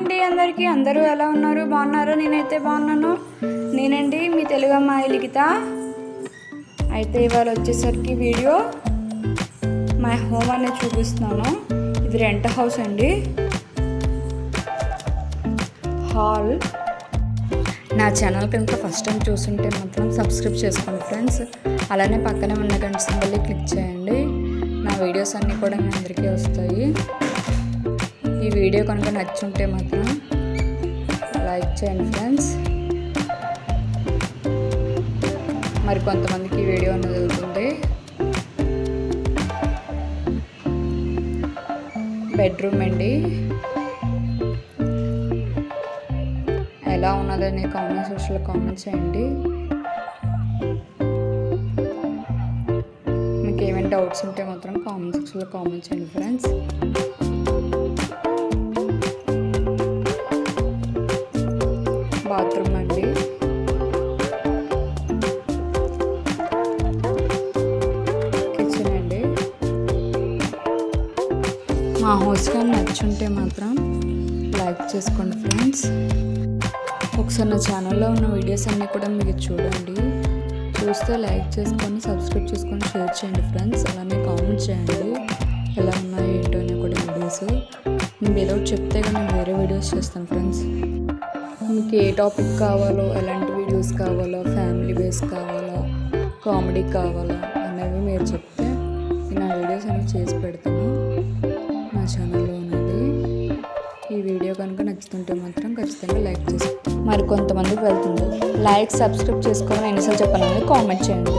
అండి అందరికీ. అందరూ ఎలా ఉన్నారు? బాగున్నారు? నేనైతే బాగున్నాను. నేనండి మీ తెలుగు అమ్మాయి లిఖిత. అయితే ఇవాళ వచ్చేసరికి వీడియో మై హోమ్ అనేది చూపిస్తున్నాను. ఇది రెంట్ హౌస్ అండి, హాల్. నా ఛానల్ కనుక ఫస్ట్ టైం చూస్తుంటే మాత్రం సబ్స్క్రైబ్ చేసుకోండి ఫ్రెండ్స్. అలానే పక్కనే ఉన్న గంట సింబల్ని క్లిక్ చేయండి. నా వీడియోస్ అన్నీ కూడా మీ అందరికీ వస్తాయి. ఈ వీడియో కనుక నచ్చుంటే మాత్రం లైక్ చేయండి ఫ్రెండ్స్. మరి కొంతమందికి ఈ వీడియో అనేది వెళ్తుంది. బెడ్రూమ్ అండి, ఎలా ఉన్నదని కామెంట్ సెక్షన్లో కామెంట్ చేయండి. మీకు ఏమైనా డౌట్స్ ఉంటే మాత్రం కామెంట్ సెక్షన్లో కామెంట్ చేయండి ఫ్రెండ్స్. బాత్రూమ్ అండి, కిచెన్ అండి. మా హౌస్ కానీ నచ్చుంటే మాత్రం లైక్ చేసుకోండి ఫ్రెండ్స్. ఒకసారి నా ఛానల్లో ఉన్న వీడియోస్ అన్నీ కూడా మీరు చూడండి. చూస్తే లైక్ చేసుకొని సబ్స్క్రైబ్ చేసుకొని షేర్ చేయండి ఫ్రెండ్స్. అలానే కామెంట్ చేయండి ఎలా ఉన్నాయో ఏంటో అని కూడా వీడియోస్. మీరు ఏదో చెప్తే కానీ నేను వేరే వీడియోస్ చేస్తాను ఫ్రెండ్స్. మీకు ఏ టాపిక్ కావాలో, ఎలాంటి వీడియోస్ కావాలో, ఫ్యామిలీ బేస్ కావాలో, కామెడీ కావాలో అనేవి మీరు చెప్తే నేను ఆ వీడియోస్ అనేవి చేసి పెడతాను నా ఛానల్లో ఉన్నది. ఈ వీడియో కనుక నచ్చుతుంటే మాత్రం ఖచ్చితంగా లైక్ చేసుకోండి. మరి కొంతమందికి వెళ్తుంది. లైక్ సబ్స్క్రైబ్ చేసుకోవాలని ఎన్నిసార్లు చెప్పాలని కామెంట్ చేయండి.